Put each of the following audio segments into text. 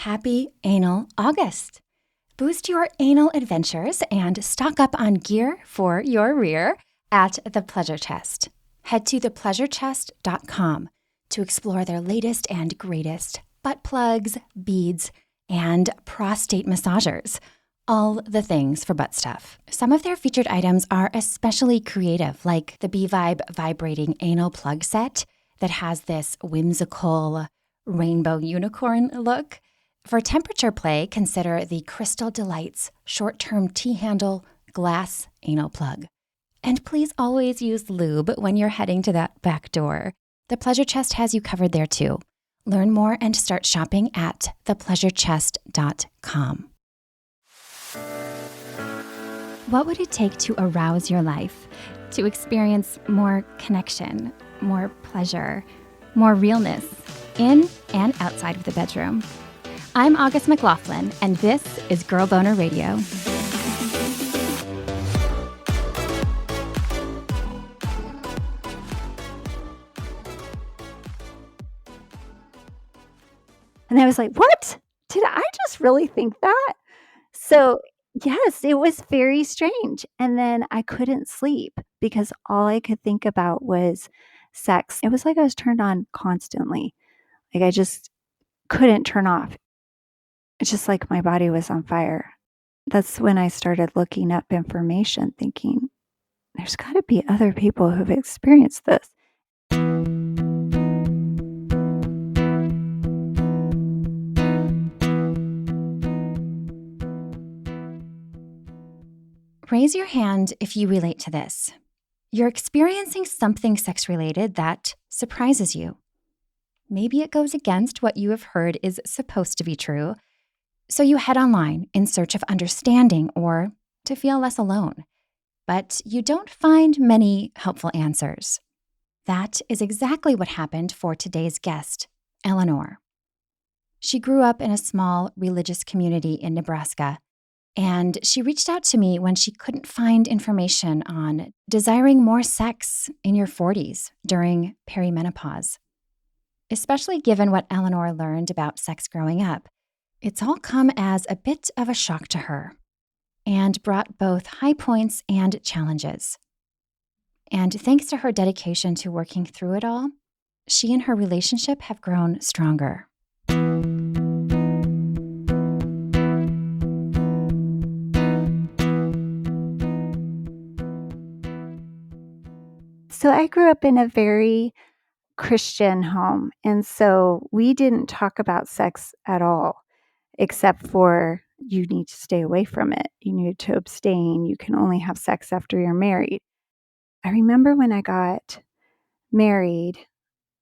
Happy Anal August! Boost your anal adventures and stock up on gear for your rear at The Pleasure Chest. Head to thepleasurechest.com to explore their latest and greatest butt plugs, beads, and prostate massagers. All the things for butt stuff. Some of their featured items are especially creative, like the B-Vibe vibrating anal plug set that has this whimsical rainbow unicorn look. For temperature play, consider the Crystal Delights short-term T-handle glass anal plug. And please always use lube when you're heading to that back door. The Pleasure Chest has you covered there too. Learn more and start shopping at thepleasurechest.com. What would it take to arouse your life, to experience more connection, more pleasure, more realness in and outside of the bedroom? I'm August McLaughlin, and this is Girl Boner Radio. And I was like, what? Did I just really think that? So yes, it was very strange. And then I couldn't sleep because all I could think about was sex. It was like I was turned on constantly. Like I just couldn't turn off. It's just like my body was on fire. That's when I started looking up information, thinking, there's got to be other people who've experienced this. Raise your hand if you relate to this. You're experiencing something sex-related that surprises you. Maybe it goes against what you have heard is supposed to be true, so you head online in search of understanding or to feel less alone. But you don't find many helpful answers. That is exactly what happened for today's guest, Eleanor. She grew up in a small religious community in Nebraska, and she reached out to me when she couldn't find information on desiring more sex in your 40s during perimenopause. Especially given what Eleanor learned about sex growing up, it's all come as a bit of a shock to her and brought both high points and challenges. And thanks to her dedication to working through it all, she and her relationship have grown stronger. So I grew up in a very Christian home. And so we didn't talk about sex at all, except for you need to stay away from it. You need to abstain. You can only have sex after you're married. I remember when I got married,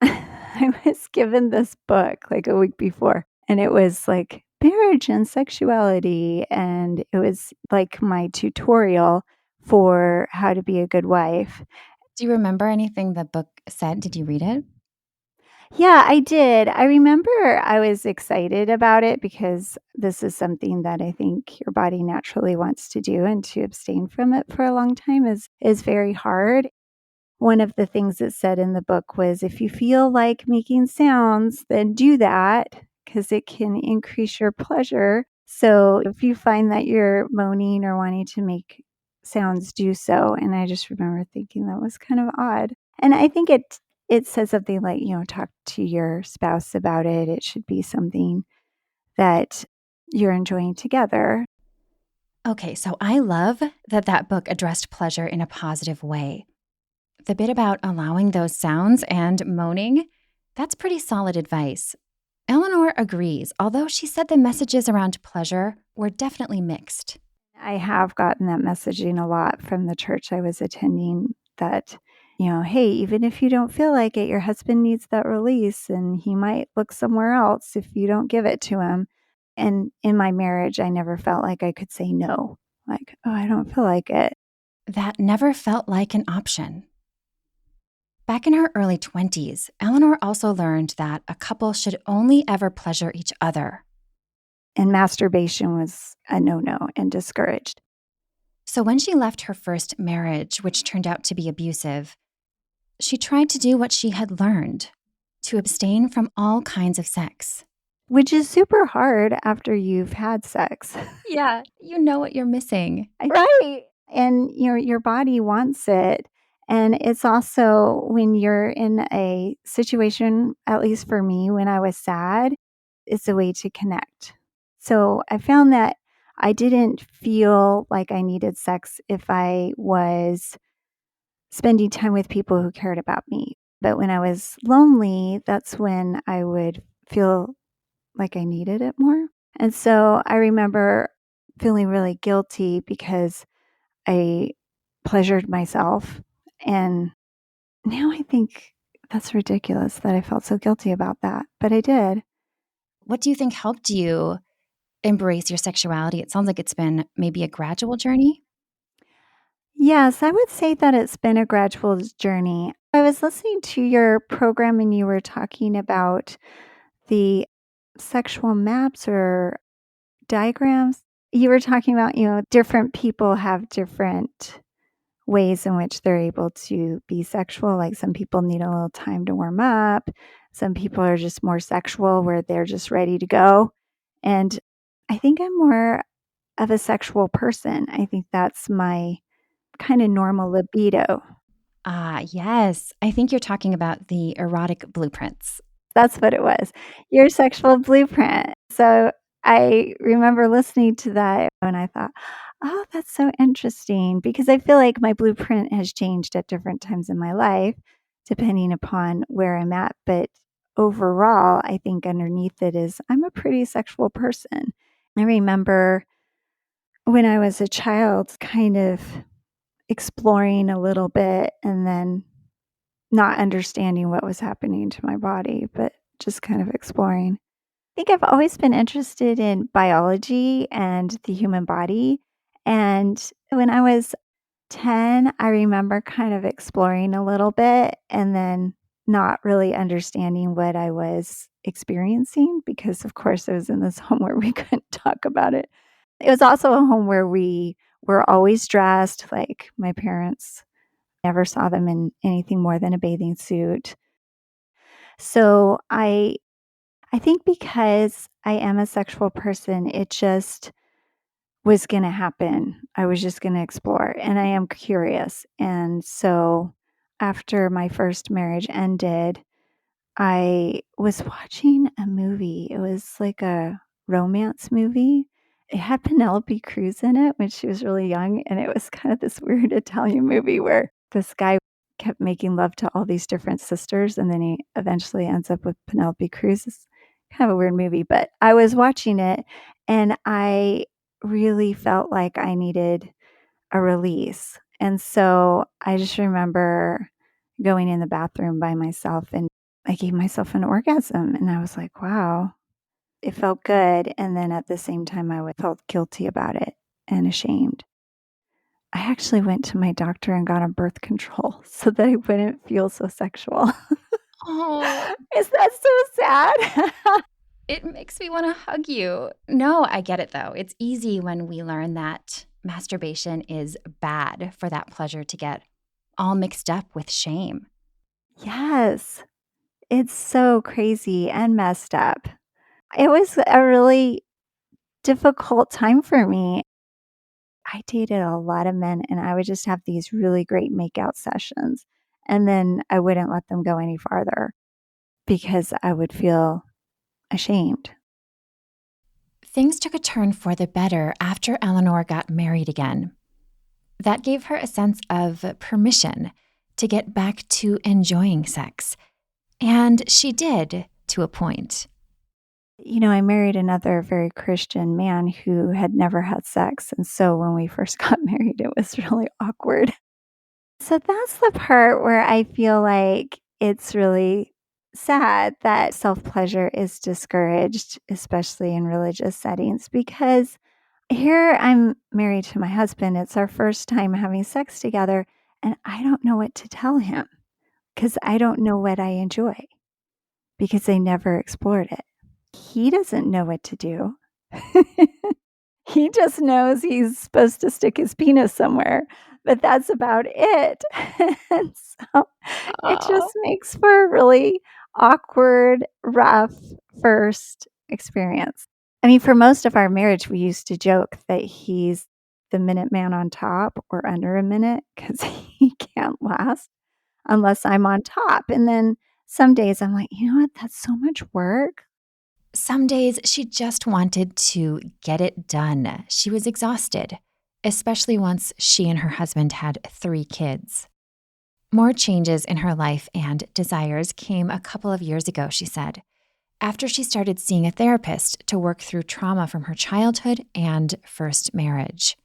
I was given this book like a week before, and it was like marriage and sexuality. And it was like my tutorial for how to be a good wife. Do you remember anything the book said? Did you read it? Yeah, I did. I remember I was excited about it because this is something that I think your body naturally wants to do, and to abstain from it for a long time is very hard. One of the things it said in the book was, if you feel like making sounds, then do that because it can increase your pleasure. So if you find that you're moaning or wanting to make sounds, do so. And I just remember thinking that was kind of odd. And I think it says something like, talk to your spouse about it. It should be something that you're enjoying together. Okay, so I love that book addressed pleasure in a positive way. The bit about allowing those sounds and moaning, that's pretty solid advice. Eleanor agrees, although she said the messages around pleasure were definitely mixed. I have gotten that messaging a lot from the church I was attending that, hey, even if you don't feel like it, your husband needs that release and he might look somewhere else if you don't give it to him. And in my marriage, I never felt like I could say no. Like, oh, I don't feel like it. That never felt like an option. Back in her early 20s, Eleanor also learned that a couple should only ever pleasure each other. And masturbation was a no-no and discouraged. So when she left her first marriage, which turned out to be abusive, she tried to do what she had learned, to abstain from all kinds of sex. which is super hard after you've had sex. Yeah, you know what you're missing. Right. And your body wants it. And it's also when you're in a situation, at least for me, when I was sad, it's a way to connect. So I found that I didn't feel like I needed sex if I was spending time with people who cared about me. But when I was lonely, that's when I would feel like I needed it more. And so I remember feeling really guilty because I pleasured myself. And now I think that's ridiculous that I felt so guilty about that, but I did. What do you think helped you embrace your sexuality? It sounds like it's been maybe a gradual journey. Yes, I would say that it's been a gradual journey. I was listening to your program and you were talking about the sexual maps or diagrams. You were talking about, different people have different ways in which they're able to be sexual. Like some people need a little time to warm up. Some people are just more sexual where they're just ready to go. And I think I'm more of a sexual person. I think that's my kind of normal libido. Ah, yes. I think you're talking about the erotic blueprints. That's what it was. Your sexual blueprint. So I remember listening to that and I thought, oh, that's so interesting because I feel like my blueprint has changed at different times in my life, depending upon where I'm at. But overall, I think underneath it is I'm a pretty sexual person. I remember when I was a child, kind of exploring a little bit and then not understanding what was happening to my body, but just kind of exploring. I think I've always been interested in biology and the human body. And when I was 10, I remember kind of exploring a little bit and then not really understanding what I was experiencing because, of course, I was in this home where we couldn't talk about it. It was also a home where we were always dressed, like my parents never saw them in anything more than a bathing suit. So I think because I am a sexual person, it just was going to happen. I was just going to explore and I am curious. And so after my first marriage ended, I was watching a movie. It was like a romance movie. It had Penelope Cruz in it when she was really young. And it was kind of this weird Italian movie where this guy kept making love to all these different sisters. And then he eventually ends up with Penelope Cruz. It's kind of a weird movie, but I was watching it and I really felt like I needed a release. And so I just remember going in the bathroom by myself and I gave myself an orgasm and I was like, wow, it felt good. And then at the same time, felt guilty about it and ashamed. I actually went to my doctor and got on birth control so that I wouldn't feel so sexual. Oh, Is that so sad? it makes me want to hug you. No, I get it though. It's easy when we learn that masturbation is bad for that pleasure to get all mixed up with shame. Yes, it's so crazy and messed up. It was a really difficult time for me. I dated a lot of men and I would just have these really great makeout sessions. And then I wouldn't let them go any farther because I would feel ashamed. Things took a turn for the better after Eleanor got married again. That gave her a sense of permission to get back to enjoying sex. And she did, to a point. I married another very Christian man who had never had sex. And so when we first got married, it was really awkward. So that's the part where I feel like it's really sad that self pleasure is discouraged, especially in religious settings, because here I'm married to my husband. It's our first time having sex together, and I don't know what to tell him because I don't know what I enjoy because I never explored it. He doesn't know what to do. He just knows he's supposed to stick his penis somewhere, but that's about it. And so it just Oh. makes for a really awkward, rough first experience. I mean, for most of our marriage, we used to joke that he's the minute man on top or under a minute because he can't last unless I'm on top. And then some days I'm like, you know what? That's so much work. Some days she just wanted to get it done. She was exhausted, especially once she and her husband had 3 kids. More changes in her life and desires came a couple of years ago, she said, after she started seeing a therapist to work through trauma from her childhood and first marriage.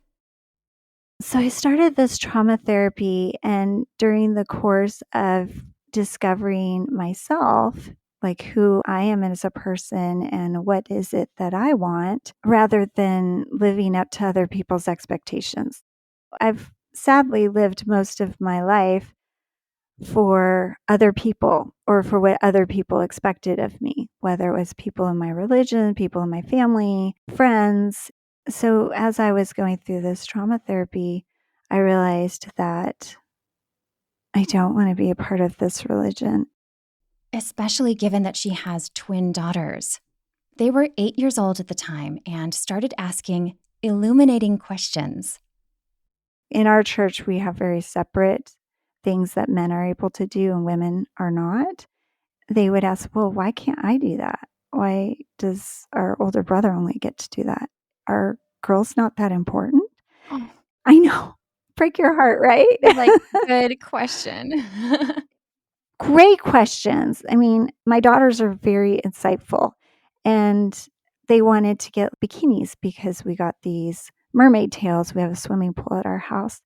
So I started this trauma therapy, and during the course of discovering myself, like who I am as a person and what is it that I want, rather than living up to other people's expectations. I've sadly lived most of my life for other people or for what other people expected of me, whether it was people in my religion, people in my family, friends. So as I was going through this trauma therapy, I realized that I don't want to be a part of this religion. Especially given that she has twin daughters. They were 8 years old at the time and started asking illuminating questions. In our church, we have very separate things that men are able to do and women are not. They would ask, well, why can't I do that? Why does our older brother only get to do that? Are girls not that important? Oh, I know. Break your heart, right? you're like, good question. Great questions. I mean, my daughters are very insightful, and they wanted to get bikinis because we got these mermaid tails. We have a swimming pool at our house.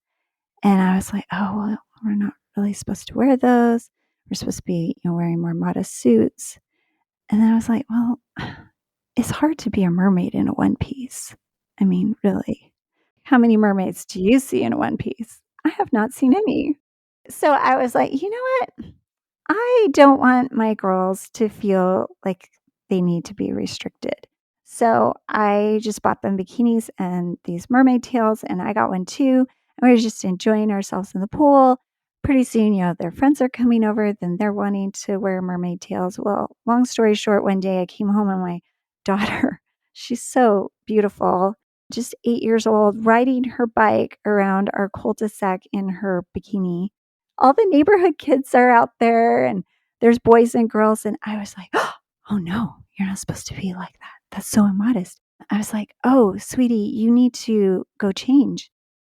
And I was like, oh, well, we're not really supposed to wear those. We're supposed to be, wearing more modest suits. And then I was like, well, it's hard to be a mermaid in a one piece. I mean, really. How many mermaids do you see in a one piece? I have not seen any. So I was like, you know what? I don't want my girls to feel like they need to be restricted. So I just bought them bikinis and these mermaid tails, and I got one too. And we were just enjoying ourselves in the pool. Pretty soon, their friends are coming over, then they're wanting to wear mermaid tails. Well, long story short, one day I came home and my daughter, she's so beautiful, just 8 years old, riding her bike around our cul-de-sac in her bikini. All the neighborhood kids are out there and there's boys and girls. And I was like, oh no, you're not supposed to be like that. That's so immodest. I was like, oh, sweetie, you need to go change.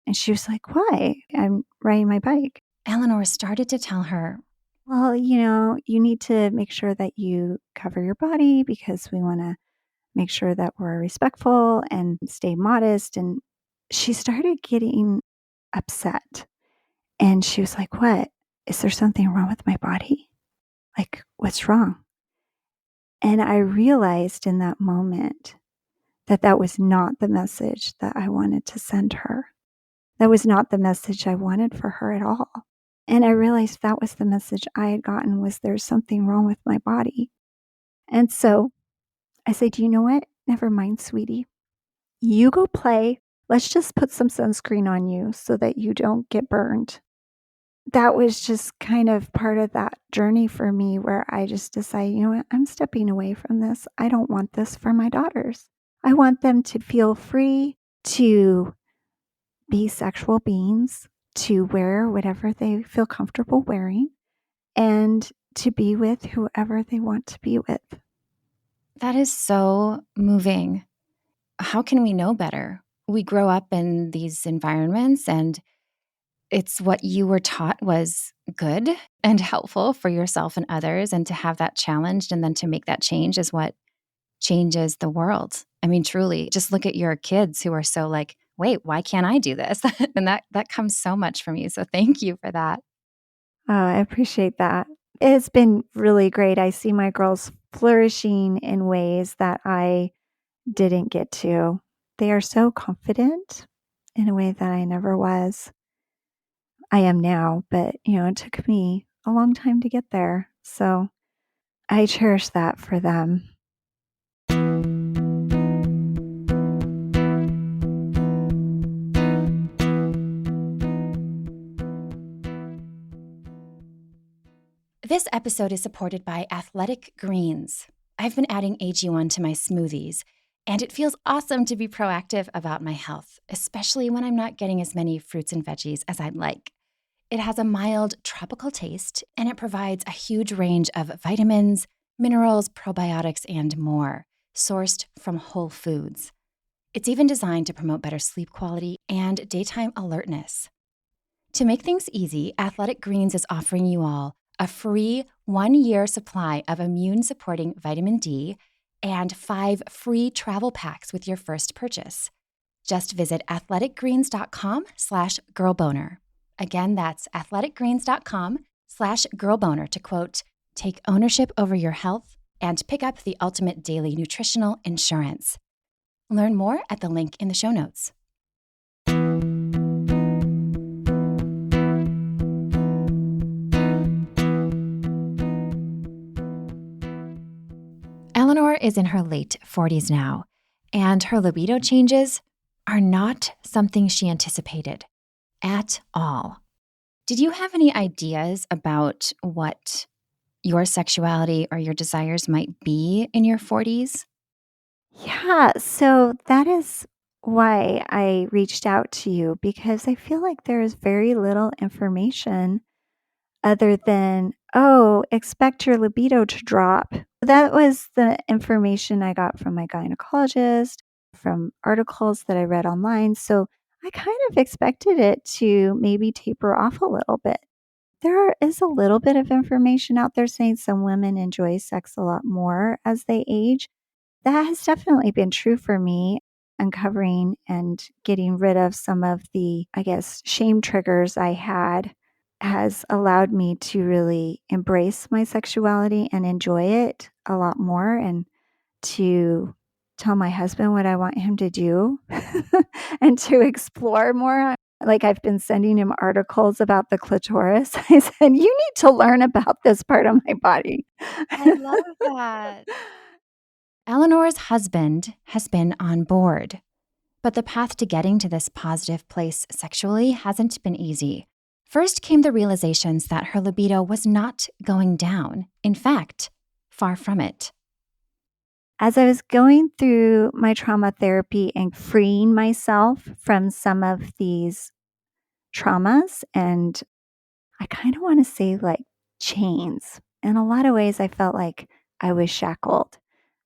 And she was like, why? I'm riding my bike. Eleanor started to tell her, Well, you need to make sure that you cover your body because we want to make sure that we're respectful and stay modest. And she started getting upset. And she was like, what? Is there something wrong with my body? Like, what's wrong? And I realized in that moment that that was not the message that I wanted to send her. That was not the message I wanted for her at all. And I realized that was the message I had gotten was there's something wrong with my body. And so I said, you know what? Never mind, sweetie. You go play. Let's just put some sunscreen on you so that you don't get burned. That was just kind of part of that journey for me where I just decided, you know what? I'm stepping away from this. I don't want this for my daughters. I want them to feel free to be sexual beings, to wear whatever they feel comfortable wearing, and to be with whoever they want to be with. that is so moving. How can we know better? We grow up in these environments and it's what you were taught was good and helpful for yourself and others. And to have that challenged and then to make that change is what changes the world. I mean, truly, just look at your kids who are so like, wait, why can't I do this? And that comes so much from you. So thank you for that. Oh, I appreciate that. It's been really great. I see my girls flourishing in ways that I didn't get to. They are so confident in a way that I never was. I am now, but it took me a long time to get there. So I cherish that for them. This episode is supported by Athletic Greens. I've been adding AG1 to my smoothies, and it feels awesome to be proactive about my health, especially when I'm not getting as many fruits and veggies as I'd like. It has a mild tropical taste, and it provides a huge range of vitamins, minerals, probiotics, and more, sourced from whole foods. It's even designed to promote better sleep quality and daytime alertness. To make things easy, Athletic Greens is offering you all a free 1-year supply of immune-supporting vitamin D and 5 free travel packs with your first purchase. Just visit athleticgreens.com/girlboner. Again, that's athleticgreens.com/girlboner to quote, take ownership over your health and pick up the ultimate daily nutritional insurance. Learn more at the link in the show notes. Eleanor is in her late 40s now, and her libido changes are not something she anticipated at all. Did you have any ideas about what your sexuality or your desires might be in your 40s? Yeah, so that is why I reached out to you because I feel like there is very little information other than, oh, expect your libido to drop. That was the information I got from my gynecologist, from articles that I read online. So I kind of expected it to maybe taper off a little bit. There is a little bit of information out there saying some women enjoy sex a lot more as they age. That has definitely been true for me. Uncovering and getting rid of some of the, I guess, shame triggers I had has allowed me to really embrace my sexuality and enjoy it a lot more and to tell my husband what I want him to do and to explore more. Like I've been sending him articles about the clitoris. I said, you need to learn about this part of my body. I love that. Eleanor's husband has been on board, but the path to getting to this positive place sexually hasn't been easy. First came the realizations that her libido was not going down. In fact, far from it. As I was going through my trauma therapy and freeing myself from some of these traumas, and I kind of want to say like chains, in a lot of ways, I felt like I was shackled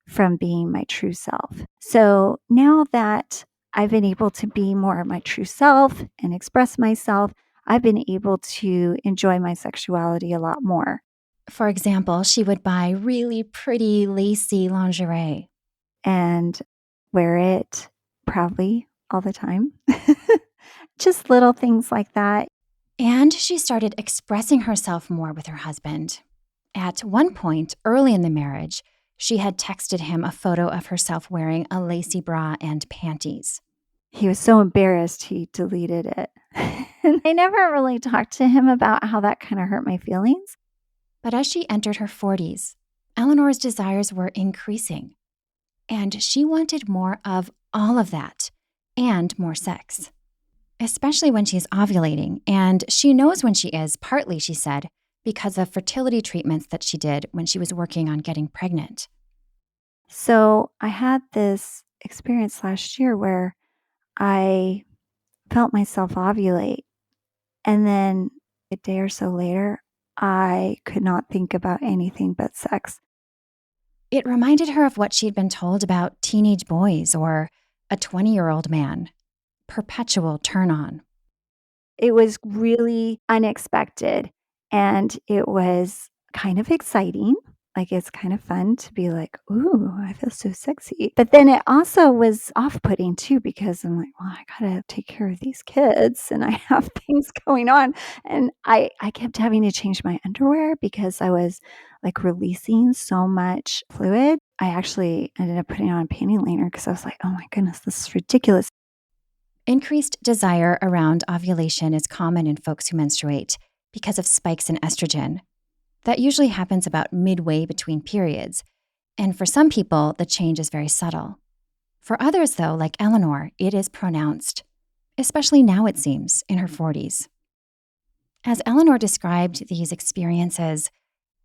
from being my true self. So now that I've been able to be more of my true self and express myself, I've been able to enjoy my sexuality a lot more. For example, she would buy really pretty, lacy lingerie. And wear it proudly all the time. Just little things like that. And she started expressing herself more with her husband. At one point, early in the marriage, she had texted him a photo of herself wearing a lacy bra and panties. He was so embarrassed he deleted it. And I never really talked to him about how that kind of hurt my feelings. But as she entered her 40s, Eleanor's desires were increasing. And she wanted more of all of that and more sex, especially when she's ovulating. And she knows when she is, partly, she said, because of fertility treatments that she did when she was working on getting pregnant. So I had this experience last year where I felt myself ovulate. And then a day or so later, I could not think about anything but sex. It reminded her of what she'd been told about teenage boys or a 20-year-old man. Perpetual turn on. It was really unexpected, and it was kind of exciting. Like, it's kind of fun to be like, "Ooh, I feel so sexy." But then it also was off-putting too because I'm like, "Well, I gotta take care of these kids, and I have things going on." And I kept having to change my underwear because I was, like, releasing so much fluid. I actually ended up putting on a panty liner because I was like, "Oh my goodness, this is ridiculous." Increased desire around ovulation is common in folks who menstruate because of spikes in estrogen. That usually happens about midway between periods, and for some people, the change is very subtle. For others, though, like Eleanor, it is pronounced, especially now, it seems, in her 40s. As Eleanor described these experiences,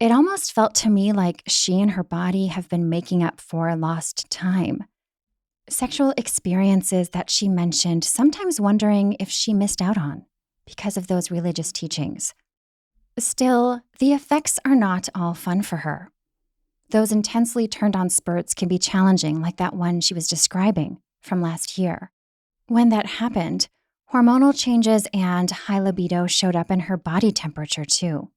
It almost felt to me like she and her body have been making up for lost time. Sexual experiences that she mentioned, sometimes wondering if she missed out on because of those religious teachings. Still, the effects are not all fun for her. Those intensely turned on spurts can be challenging, like that one she was describing from last year. When that happened, hormonal changes and high libido showed up in her body temperature too.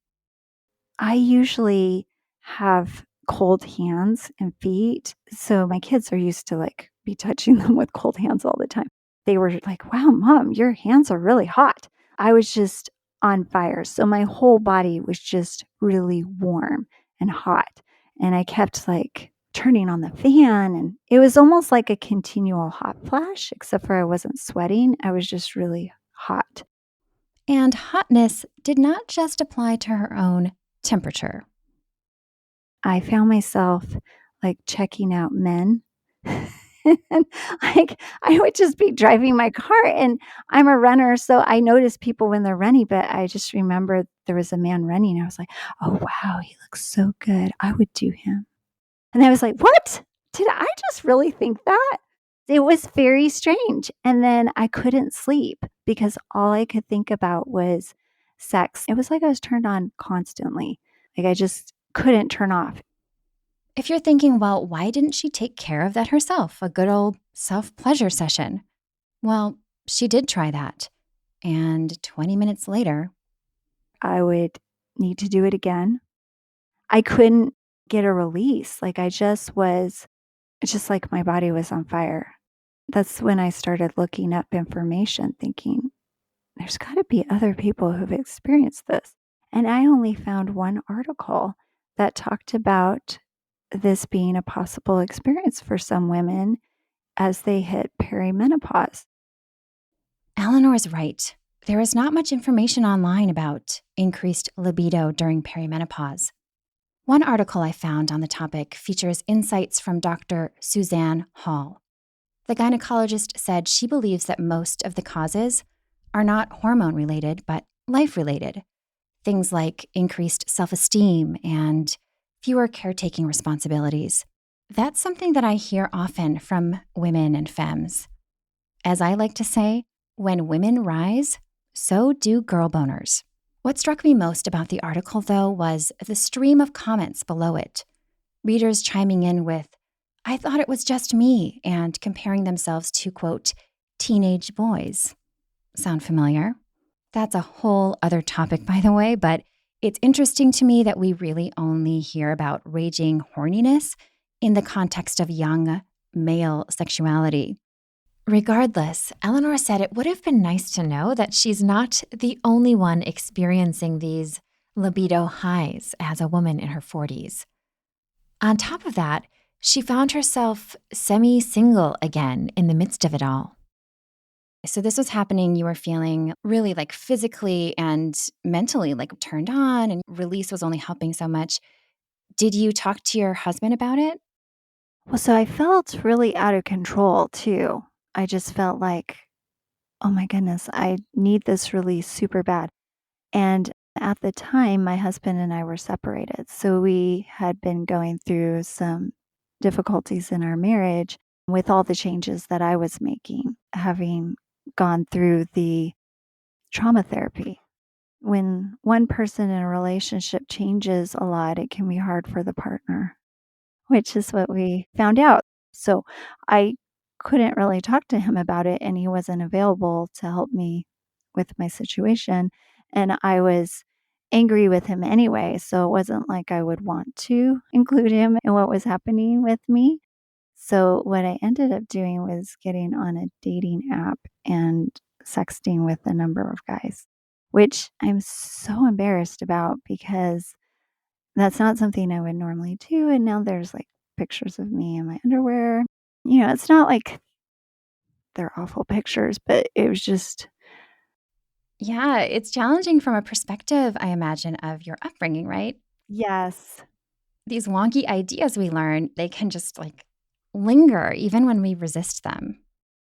I usually have cold hands and feet, so my kids are used to, like, be touching them with cold hands all the time. They were like, "Wow, mom, your hands are really hot." I was just on fire, so my whole body was just really warm and hot, and I kept, like, turning on the fan, and it was almost like a continual hot flash, except for I wasn't sweating, I was just really hot. And hotness did not just apply to her own temperature. I found myself, like, checking out men. And, like, I would just be driving my car, and I'm a runner, so I notice people when they're running, but I just remember there was a man running, I was like, "Oh, wow, he looks so good. I would do him." And I was like, "What? Did I just really think that?" It was very strange, and then I couldn't sleep because all I could think about was sex. It was like I was turned on constantly. Like, I just couldn't turn off. If you're thinking, well, why didn't she take care of that herself? A good old self pleasure session. Well, she did try that. And 20 minutes later, I would need to do it again. I couldn't get a release. Like, it's just like my body was on fire. That's when I started looking up information, thinking, there's got to be other people who've experienced this. And I only found one article that talked about this being a possible experience for some women as they hit perimenopause. Eleanor is right. There is not much information online about increased libido during perimenopause. One article I found on the topic features insights from Dr. Suzanne Hall. The gynecologist said she believes that most of the causes are not hormone related, but life related. Things like increased self esteem and fewer caretaking responsibilities. That's something that I hear often from women and femmes. As I like to say, when women rise, so do girl boners. What struck me most about the article, though, was the stream of comments below it. Readers chiming in with, I thought it was just me, and comparing themselves to, quote, teenage boys. Sound familiar? That's a whole other topic, by the way, but it's interesting to me that we really only hear about raging horniness in the context of young male sexuality. Regardless, Eleanor said it would have been nice to know that she's not the only one experiencing these libido highs as a woman in her 40s. On top of that, she found herself semi-single again in the midst of it all. So this was happening, you were feeling really like physically and mentally like turned on, and release was only helping so much. Did you talk to your husband about it? Well, so I felt really out of control too. I just felt like, oh my goodness, I need this release super bad. And at the time, my husband and I were separated. So we had been going through some difficulties in our marriage with all the changes that I was making, having gone through the trauma therapy. When one person in a relationship changes a lot, it can be hard for the partner, which is what we found out. So I couldn't really talk to him about it, and he wasn't available to help me with my situation. And I was angry with him anyway. So it wasn't like I would want to include him in what was happening with me. So what I ended up doing was getting on a dating app and sexting with a number of guys, which I'm so embarrassed about because that's not something I would normally do, and now there's, like, pictures of me in my underwear. It's not like they're awful pictures, but it was just Yeah, it's challenging from a perspective, I imagine, of your upbringing, right? yes. These wonky ideas we learn, they can just like linger even when we resist them.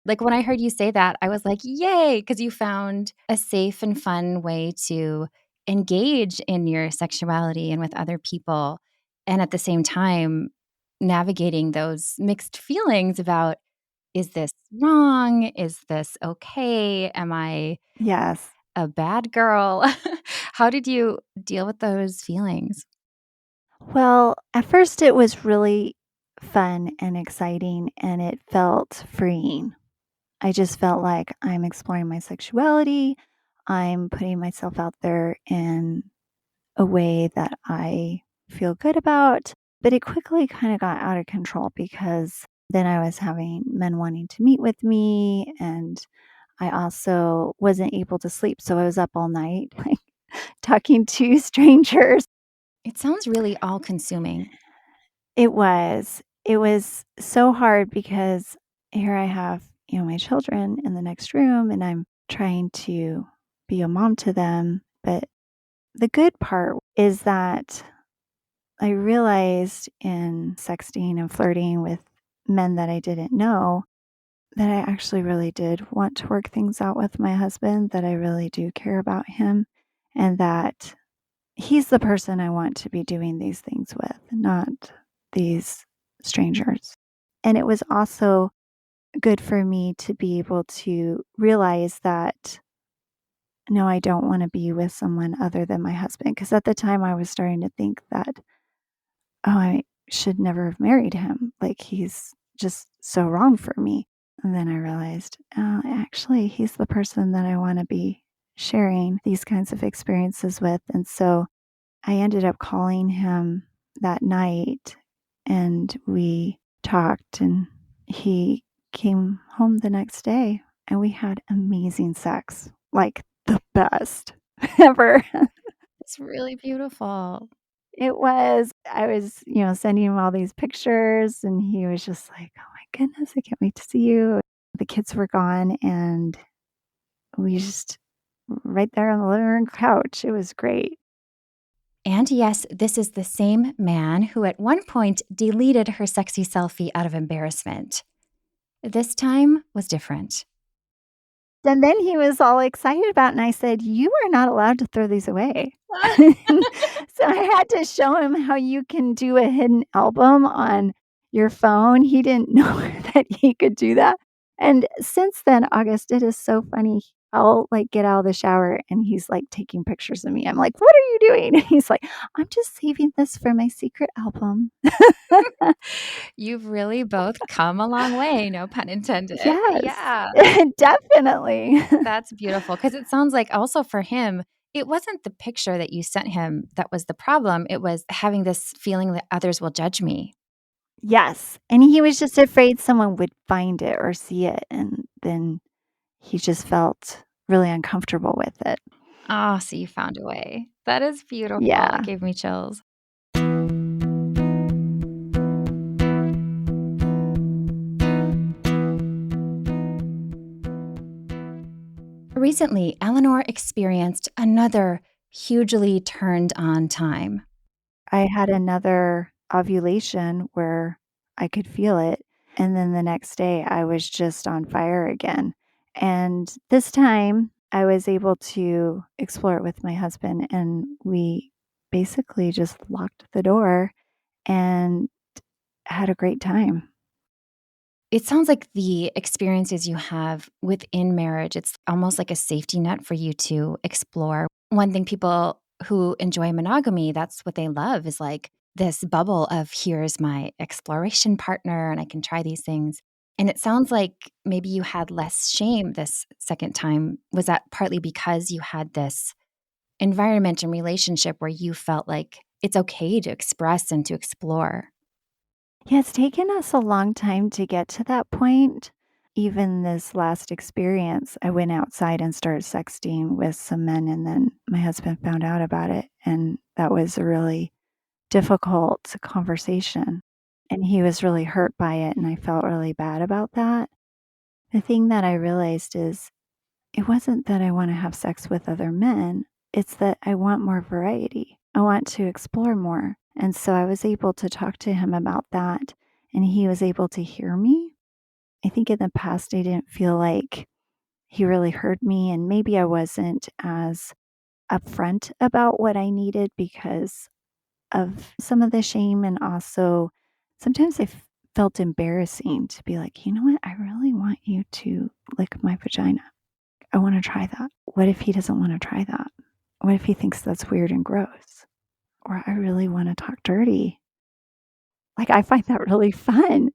Like when I heard you say that, I was like, yay, because you found a safe and fun way to engage in your sexuality and with other people, and at the same time navigating those mixed feelings about, is this wrong? Is this okay? Am I Yes. a bad girl? How did you deal with those feelings? Well, at first it was really fun and exciting, and it felt freeing. I just felt like I'm exploring my sexuality. I'm putting myself out there in a way that I feel good about. But it quickly kind of got out of control because then I was having men wanting to meet with me, and I also wasn't able to sleep. So I was up all night, like talking to strangers. It sounds really all consuming. It was. It was so hard because here I have, my children in the next room and I'm trying to be a mom to them. But the good part is that I realized in sexting and flirting with men that I didn't know that I actually really did want to work things out with my husband, that I really do care about him, and that he's the person I want to be doing these things with, not these strangers. And it was also good for me to be able to realize that, no, I don't want to be with someone other than my husband. Because at the time I was starting to think that, oh, I should never have married him. Like he's just so wrong for me. And then I realized, oh, actually, he's the person that I want to be sharing these kinds of experiences with. And so I ended up calling him that night and we talked, and he came home the next day and we had amazing sex, like the best ever. It's really beautiful. It was. I was, sending him all these pictures and he was just like, "Oh my goodness, I can't wait to see you." The kids were gone and we just right there on the living room couch. It was great. And yes, this is the same man who at one point deleted her sexy selfie out of embarrassment. This time was different. And then he was all excited about it, and I said, "You are not allowed to throw these away." So I had to show him how you can do a hidden album on your phone. He didn't know that he could do that. And since then, August, it is so funny. I'll, like, get out of the shower, and he's, like, taking pictures of me. I'm like, "What are you doing?" He's like, "I'm just saving this for my secret album." You've really both come a long way, no pun intended. Yes, Yeah, definitely. that's beautiful. Because it sounds like also for him, it wasn't the picture that you sent him that was the problem. It was having this feeling that others will judge me. Yes, and he was just afraid someone would find it or see it, and then he just felt really uncomfortable with it. Oh, so you found a way. That is beautiful. That Yeah. gave me chills. Recently, Eleanor experienced another hugely turned on time. I had another ovulation where I could feel it, and then the next day, I was just on fire again, and this time, I was able to explore it with my husband, and we basically just locked the door and had a great time. It sounds like the experiences you have within marriage, it's almost like a safety net for you to explore. One thing people who enjoy monogamy, that's what they love is like this bubble of here's my exploration partner and I can try these things. And it sounds like maybe you had less shame this second time. Was that partly because you had this environment and relationship where you felt like it's okay to express and to explore? Yeah, it's taken us a long time to get to that point. Even this last experience, I went outside and started sexting with some men, and then my husband found out about it. And that was a really difficult conversation. And he was really hurt by it. And I felt really bad about that. The thing that I realized is it wasn't that I want to have sex with other men, it's that I want more variety. I want to explore more. And so I was able to talk to him about that, and he was able to hear me. I think in the past, I didn't feel like he really heard me, and maybe I wasn't as upfront about what I needed because of some of the shame, and also sometimes felt embarrassing to be like, "You know what? I really want you to lick my vagina. I wanna try that. What if he doesn't wanna try that? What if he thinks that's weird and gross? Or I really wanna talk dirty." Like, I find that really fun.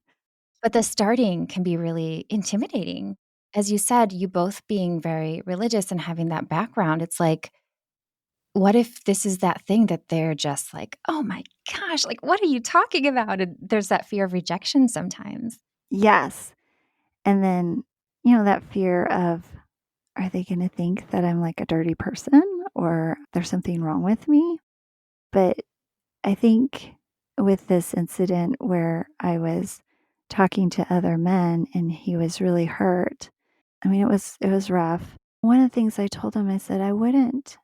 But the starting can be really intimidating. As you said, you both being very religious and having that background, it's like, what if this is that thing that they're just like, "Oh my gosh, like, what are you talking about?" And there's that fear of rejection sometimes. Yes. And then, that fear of, are they gonna think that I'm like a dirty person or there's something wrong with me? But I think with this incident where I was talking to other men and he was really hurt, I mean, it was rough. One of the things I told him, I said, I wouldn't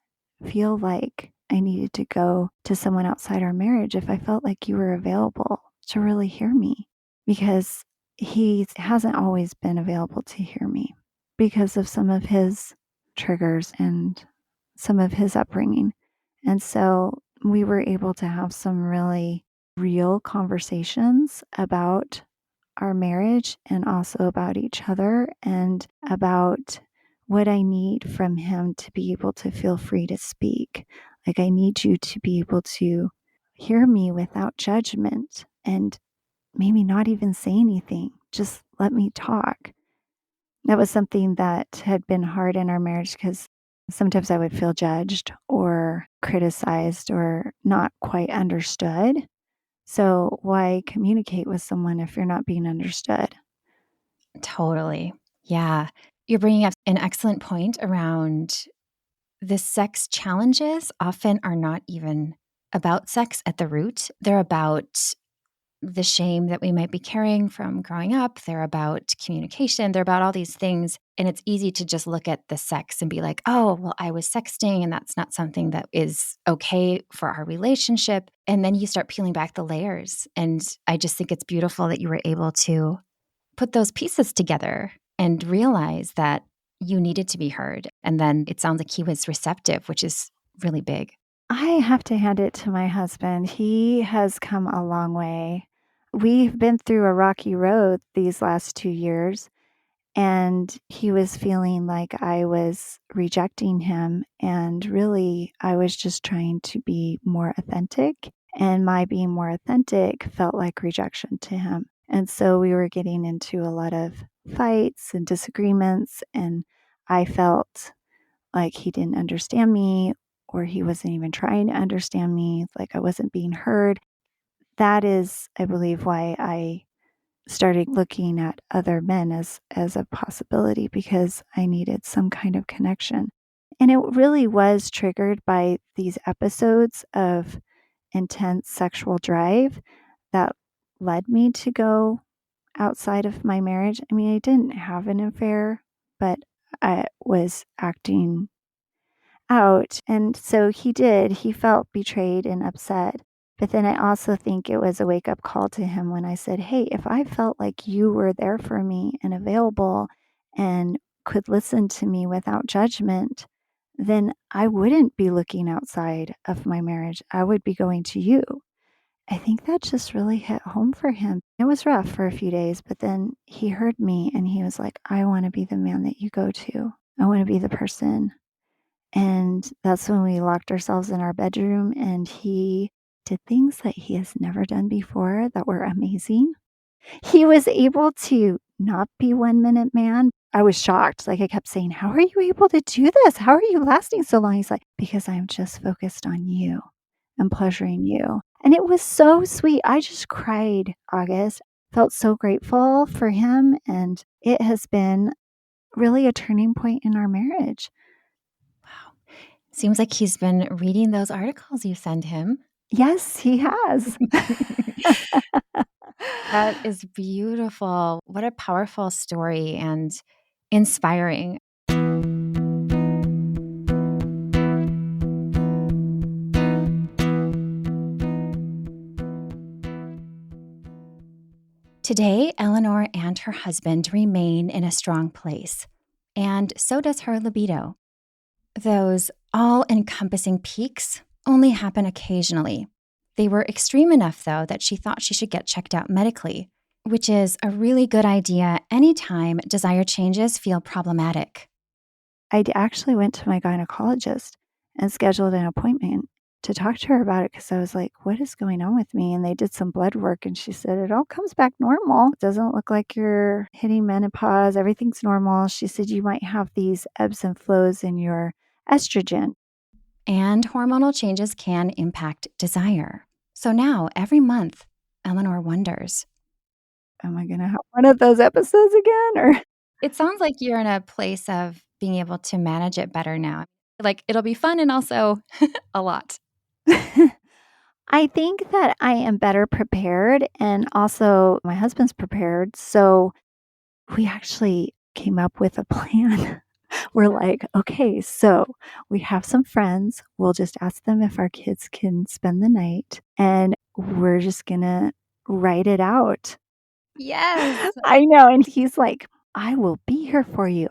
feel like I needed to go to someone outside our marriage if I felt like you were available to really hear me, because he hasn't always been available to hear me because of some of his triggers and some of his upbringing. And so we were able to have some really real conversations about our marriage and also about each other and about what I need from him to be able to feel free to speak. Like, I need you to be able to hear me without judgment and maybe not even say anything. Just let me talk. That was something that had been hard in our marriage because sometimes I would feel judged or criticized or not quite understood. So, why communicate with someone if you're not being understood? Totally. Yeah. You're bringing up an excellent point around the sex challenges often are not even about sex at the root. They're about the shame that we might be carrying from growing up. They're about communication. They're about all these things. And it's easy to just look at the sex and be like, oh, well, I was sexting and that's not something that is okay for our relationship. And then you start peeling back the layers. And I just think it's beautiful that you were able to put those pieces together and realize that you needed to be heard. And then it sounds like he was receptive, which is really big. I have to hand it to my husband. He has come a long way. We've been through a rocky road these last 2 years, and he was feeling like I was rejecting him, and really, I was just trying to be more authentic, and my being more authentic felt like rejection to him. And so we were getting into a lot of fights and disagreements, and I felt like he didn't understand me or he wasn't even trying to understand me, like I wasn't being heard. That is, I believe, why I started looking at other men as a possibility, because I needed some kind of connection. And it really was triggered by these episodes of intense sexual drive that led me to go outside of my marriage. I mean, I didn't have an affair, but I was acting out. And so he did. He felt betrayed and upset. But then I also think it was a wake up call to him when I said, hey, if I felt like you were there for me and available and could listen to me without judgment, then I wouldn't be looking outside of my marriage. I would be going to you. I think that just really hit home for him. It was rough for a few days, but then he heard me and he was like, I want to be the man that you go to. I want to be the person. And that's when we locked ourselves in our bedroom, and he did things that he has never done before that were amazing. He was able to not be 1 minute man. I was shocked. Like, I kept saying, how are you able to do this? How are you lasting so long? He's like, because I'm just focused on you and pleasuring you. And it was so sweet. I just cried, August. Felt so grateful for him. And it has been really a turning point in our marriage. Wow. Seems like he's been reading those articles you send him. Yes, he has. That is beautiful. What a powerful story and inspiring. Today, Eleanor and her husband remain in a strong place, and so does her libido. Those All encompassing peaks only happen occasionally. They were extreme enough, though, that she thought she should get checked out medically, which is a really good idea anytime desire changes feel problematic. Actually went to my gynecologist and scheduled an appointment to talk to her about it because I was like, what is going on with me? And they did some blood work and she said, it all comes back normal. It doesn't look like you're hitting menopause. Everything's normal. She said, you might have these ebbs and flows in your estrogen. And hormonal changes can impact desire. So now, every month, Eleanor wonders. Am I going to have one of those episodes again? Or It sounds like you're in a place of being able to manage it better now. Like, it'll be fun and also a lot. I think that I am better prepared and also my husband's prepared. So we actually came up with a plan. We're like, okay, so we have some friends. We'll just ask them if our kids can spend the night and we're just going to write it out. Yes. I know. And he's like, I will be here for you.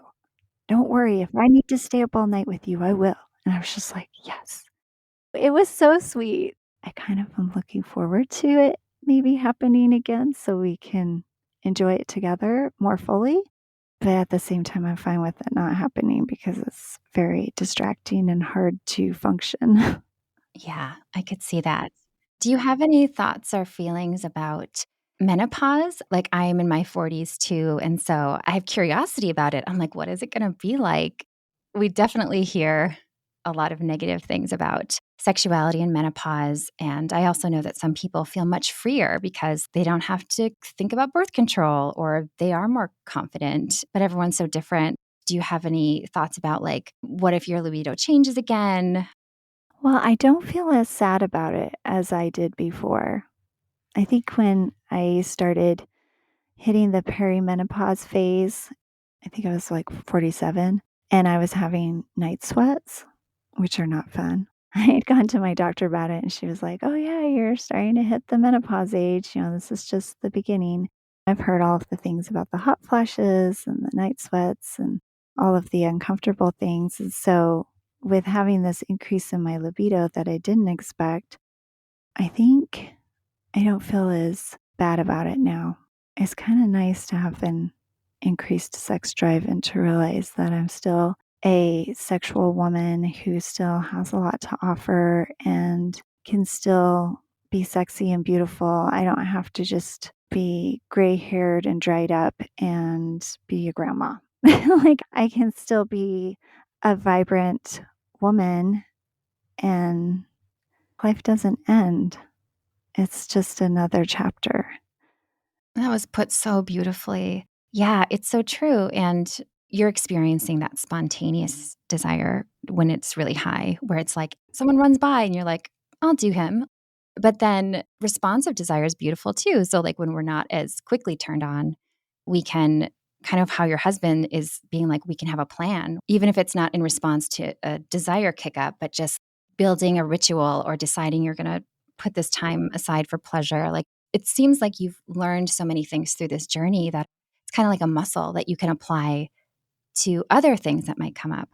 Don't worry. If I need to stay up all night with you, I will. And I was just like, yes. It was so sweet. I kind of am looking forward to it maybe happening again so we can enjoy it together more fully. But at the same time, I'm fine with it not happening because it's very distracting and hard to function. Yeah, I could see that. Do you have any thoughts or feelings about menopause? Like, I'm in my 40s too, and so I have curiosity about it. I'm like, what is it gonna be like? We definitely hear a lot of negative things about sexuality and menopause, and I also know that some people feel much freer because they don't have to think about birth control or they are more confident, but everyone's so different. Do you have any thoughts about, like, what if your libido changes again? Well, I don't feel as sad about it as I did before. I think when I started hitting the perimenopause phase, I think I was like 47, and I was having night sweats, which are not fun. I had gone to my doctor about it, and she was like, "Oh, yeah, you're starting to hit the menopause age. You know, this is just the beginning." I've heard all of the things about the hot flashes and the night sweats and all of the uncomfortable things. And so, with having this increase in my libido that I didn't expect, I think I don't feel as bad about it now. It's kind of nice to have an increased sex drive and to realize that I'm still a sexual woman who still has a lot to offer and can still be sexy and beautiful. I don't have to just be gray haired and dried up and be a grandma. Like, I can still be a vibrant woman and life doesn't end. It's just another chapter. That was put so beautifully. Yeah, it's so true. And you're experiencing that spontaneous desire when it's really high, where it's like someone runs by and you're like, I'll do him. But then responsive desire is beautiful too. So, like, when we're not as quickly turned on, we can kind of how your husband is being like, we can have a plan, even if it's not in response to a desire kick up, but just building a ritual or deciding you're going to put this time aside for pleasure. Like, it seems like you've learned so many things through this journey that it's kind of like a muscle that you can apply to other things that might come up.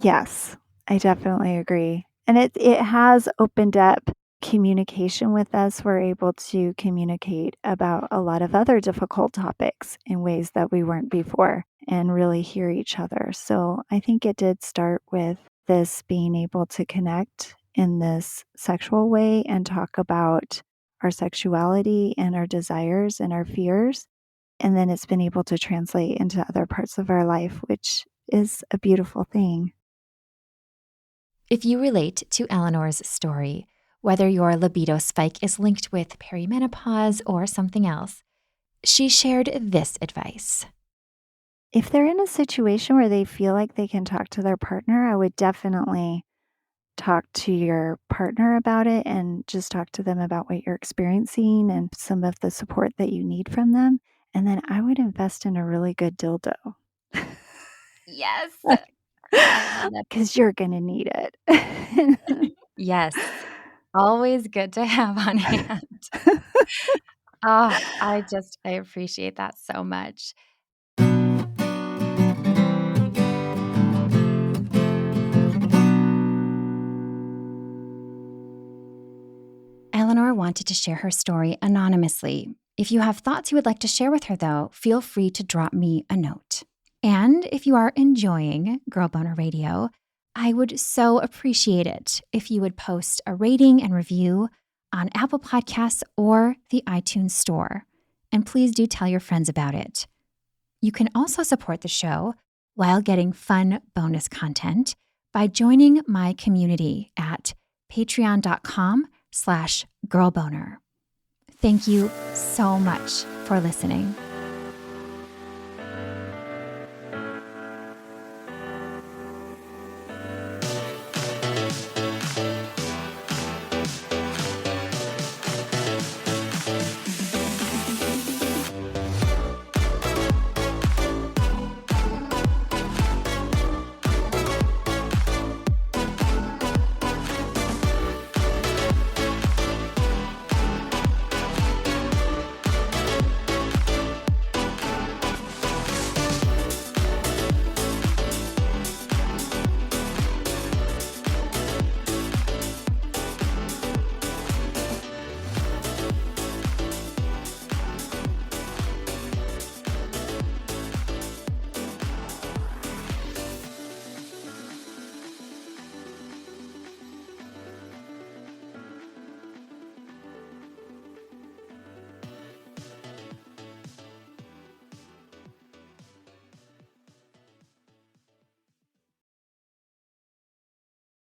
Yes, I definitely agree. And it has opened up communication with us. We're able to communicate about a lot of other difficult topics in ways that we weren't before and really hear each other. So I think it did start with this being able to connect in this sexual way and talk about our sexuality and our desires and our fears. And then it's been able to translate into other parts of our life, which is a beautiful thing. If you relate to Eleanor's story, whether your libido spike is linked with perimenopause or something else, she shared this advice. If they're in a situation where they feel like they can talk to their partner, I would definitely talk to your partner about it and just talk to them about what you're experiencing and some of the support that you need from them. And then I would invest in a really good dildo. Yes. I love that. Because you're going to need it. Yes. Always good to have on hand. I appreciate that so much. Eleanor wanted to share her story anonymously. If you have thoughts you would like to share with her, though, feel free to drop me a note. And if you are enjoying Girl Boner Radio, I would so appreciate it if you would post a rating and review on Apple Podcasts or the iTunes Store. And please do tell your friends about it. You can also support the show while getting fun bonus content by joining my community at patreon.com/girlboner. Thank you so much for listening.